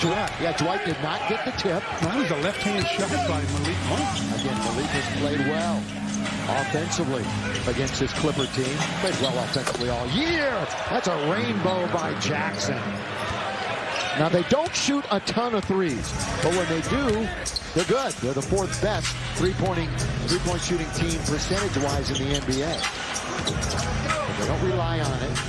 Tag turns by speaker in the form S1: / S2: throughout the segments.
S1: shot.
S2: Yeah, Dwight did not get the tip.
S1: That was a left-hand shot by Malik Monk.
S2: Again, Malik has played well offensively against this Clipper team. Played well offensively all year. That's a rainbow by Jackson. Now, they don't shoot a ton of threes, but when they do, they're good. They're the fourth best three-point shooting team percentage-wise in the NBA. But they don't rely on it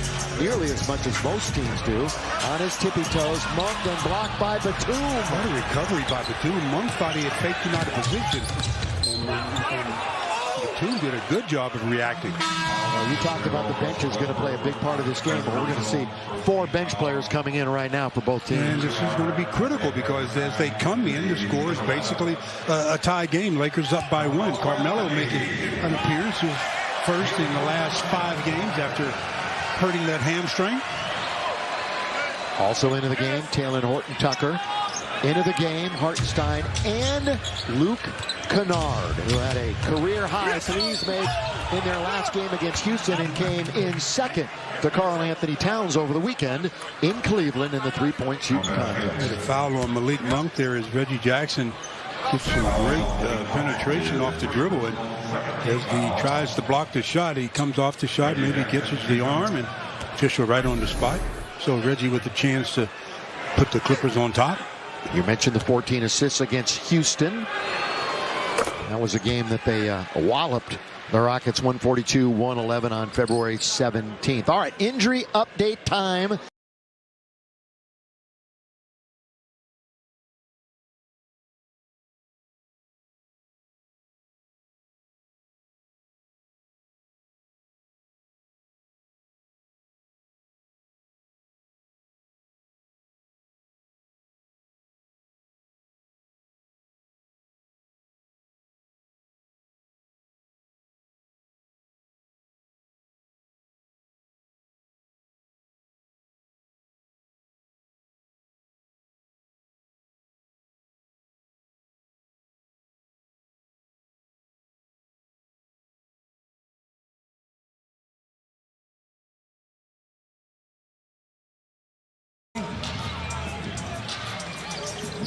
S2: nearly as much as most teams do. On his tippy toes, Monk, then blocked by Batum.
S1: What a recovery by Batum. Monk thought he had faked him out of position. And Batum did a good job of reacting.
S2: Well, you talked about the bench is going to play a big part of this game, but we're going to see 4 bench players coming in right now for both teams.
S1: And this is going to be critical because as they come in, the score is basically a tie game. Lakers up by 1. Carmelo making an appearance, his first in the last 5 games after hurting that hamstring.
S2: Also into the game, Talen Horton-Tucker. Into the game, Hartenstein and Luke Kennard, who had a career-high threes made in their last game against Houston and came in second to Karl-Anthony Towns over the weekend in Cleveland in the three-point shooting contest.
S1: The foul on Malik Monk there as Reggie Jackson gets some great penetration off the dribble. And as he tries to block the shot, he comes off the shot, maybe gets it to the arm, and official right on the spot. So Reggie with the chance to put the Clippers on top.
S2: You mentioned the 14 assists against Houston. That was a game that they walloped the Rockets 142-111 on February 17th. All right, injury update time.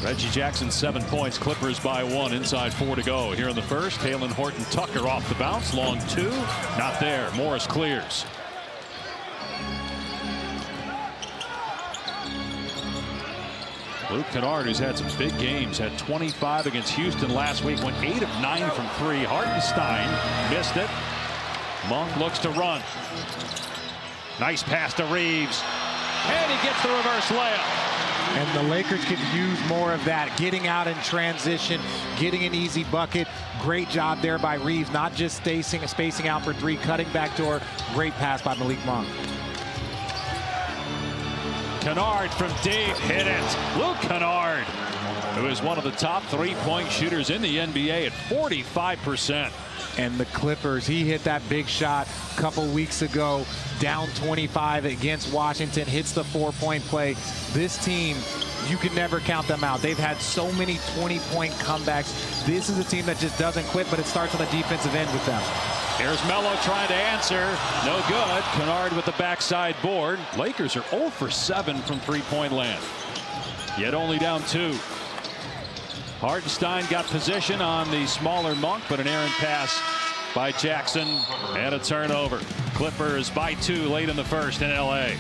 S3: Reggie Jackson 7 points, Clippers by 1, inside 4 to go here in the first. Talen Horton-Tucker off the bounce, long 2, not there. Morris clears. Luke Kennard, who's had some big games, had 25 against Houston last week, went 8 of 9 from 3. Hartenstein missed it. Monk looks to run. Nice pass to Reeves, and he gets the reverse layup.
S4: And the Lakers could use more of that, getting out in transition, getting an easy bucket. Great job there by Reeves, not just spacing out for 3, cutting back door. Great pass by Malik Monk.
S3: Kennard from deep, hit it. Luke Kennard, who is one of the top three-point shooters in the NBA at 45%.
S4: And the Clippers, he hit that big shot a couple weeks ago, down 25 against Washington, hits the 4-point play. This team, you can never count them out. They've had so many 20-point comebacks. This is a team that just doesn't quit, but it starts on the defensive end with them.
S3: Here's Melo trying to answer. No good. Kennard with the backside board. Lakers are 0 for 7 from three-point land, yet only down 2. Hartenstein got position on the smaller Monk, but an errant pass by Jackson and a turnover. Clippers by 2 late in the first in LA.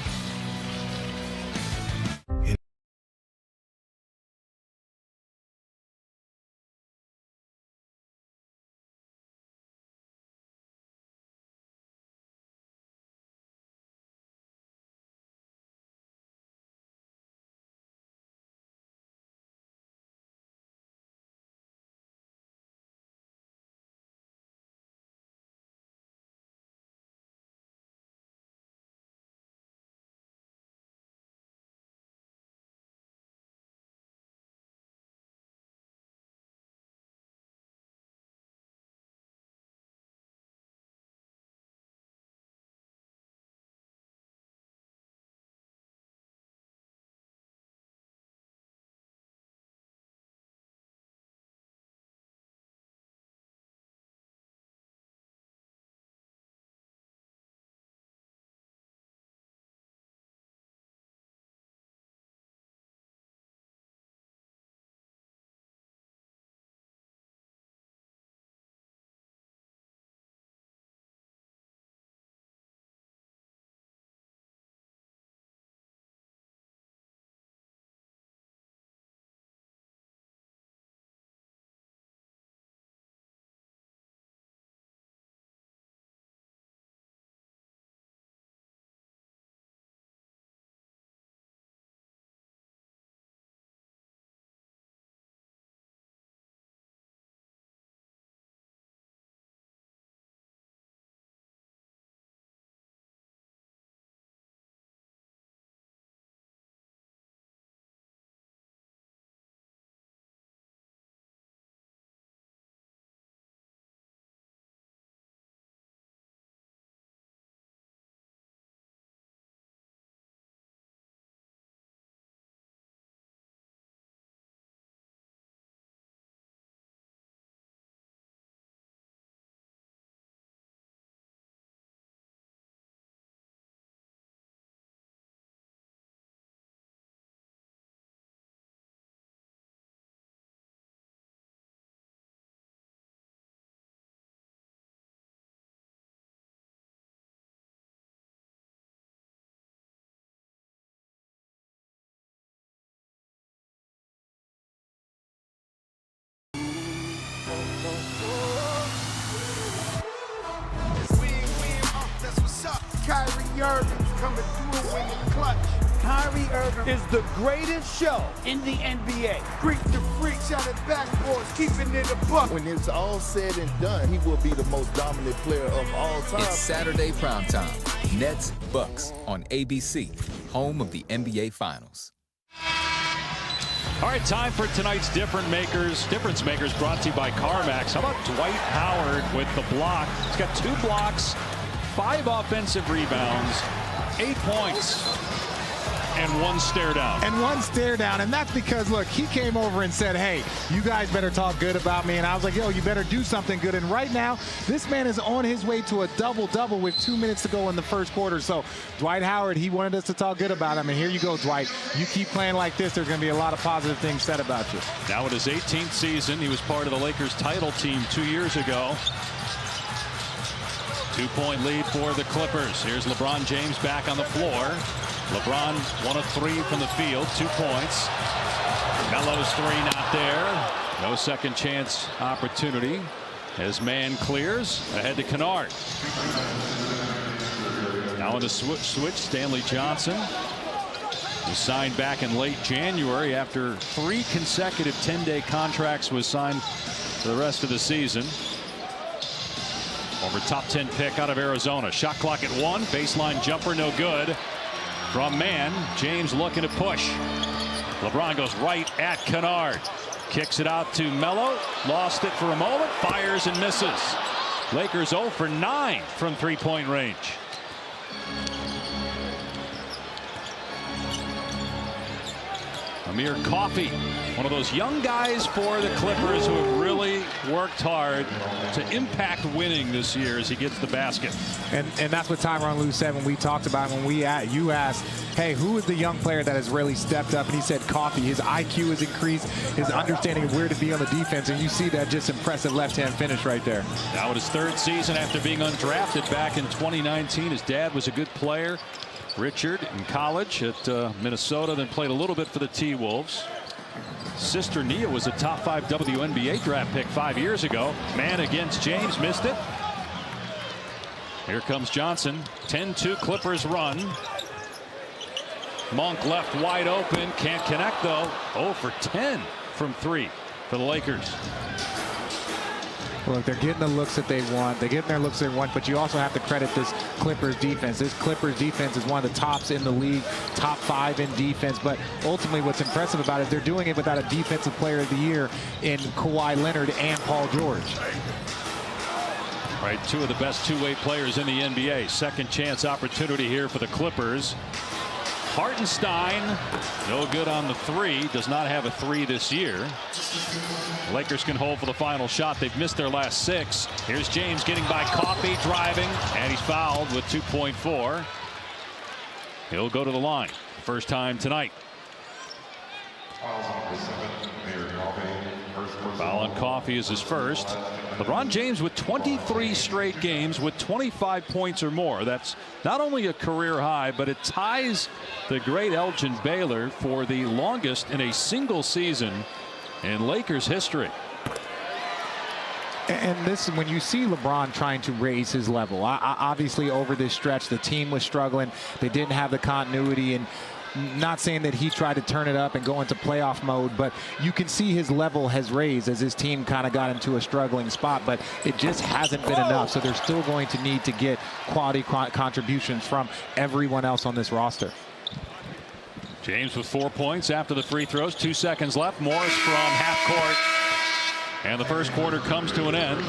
S5: coming through in the clutch. Kyrie Irving is the greatest show in the NBA. Freak the freak, shot at backboards, keeping it a buck.
S6: When it's all said and done, he will be the most dominant player of all time.
S7: It's Saturday primetime. Nets Bucks on ABC, home of the NBA Finals.
S3: All right, time for tonight's Difference Makers brought to you by CarMax. How about Dwight Howard with the block? He's got 2 blocks, 5 offensive rebounds, 8 points. And 1 stare down.
S4: And that's because, look, he came over and said, hey, you guys better talk good about me. And I was like, yo, you better do something good. And right now, this man is on his way to a double-double with 2 minutes to go in the first quarter. So Dwight Howard, he wanted us to talk good about him. And here you go, Dwight. You keep playing like this, there's going to be a lot of positive things said about you.
S3: Now in his 18th season, he was part of the Lakers title team 2 years ago. 2-point lead for the Clippers. Here's LeBron James back on the floor. LeBron 1 of 3 from the field, 2 points. Melo's 3 not there. No second chance opportunity as man clears ahead to Kennard. Now in the switch, Stanley Johnson was signed back in late January after 3 consecutive 10-day contracts was signed for the rest of the season. Over top 10 pick out of Arizona. Shot clock at 1. Baseline jumper no good. From man, James looking to push. LeBron goes right at Kennard. Kicks it out to Melo. Lost it for a moment. Fires and misses. Lakers 0 for 9 from 3-point range. Amir Coffey, one of those young guys for the Clippers who have really worked hard to impact winning this year as he gets the basket.
S4: And that's what Tyronn Lue said when we talked about it, when you asked, hey, who is the young player that has really stepped up? And he said Coffey. His IQ has increased, his understanding of where to be on the defense, and you see that just impressive left-hand finish right there.
S3: Now in his 3rd season after being undrafted back in 2019, his dad was a good player. Richard in college at Minnesota, then played a little bit for the T-Wolves. Sister Nia was a top 5 WNBA draft pick 5 years ago. Man against James, missed it. Here comes Johnson. 10-2 Clippers run. Monk left wide open, can't connect though. 0 for 10 from 3 for the Lakers.
S4: Look, they're getting the looks that they want. They're getting their looks they want, but you also have to credit this Clippers defense. This Clippers defense is one of the tops in the league, top 5 in defense. But ultimately what's impressive about it is they're doing it without a defensive player of the year in Kawhi Leonard and Paul George.
S3: Right, 2 of the best two-way players in the NBA. Second chance opportunity here for the Clippers. Hartenstein, no good on the 3. Does not have a 3 this year. Lakers can hold for the final shot. They've missed their last 6. Here's James getting by Coffey, driving, and he's fouled with 2.4. He'll go to the line. First time tonight. Foul on Coffey is his first. LeBron James with 23 straight games with 25 points or more. That's not only a career high, but it ties the great Elgin Baylor for the longest in a single season in Lakers history.
S4: And this, when you see LeBron trying to raise his level, obviously over this stretch, the team was struggling. They didn't have the continuity, and not saying that he tried to turn it up and go into playoff mode, but you can see his level has raised as his team kind of got into a struggling spot, but it just hasn't been enough. So they're still going to need to get quality contributions from everyone else on this roster.
S3: James with 4 points after the free throws. 2 seconds left. Morris from half court. And the first quarter comes to an end.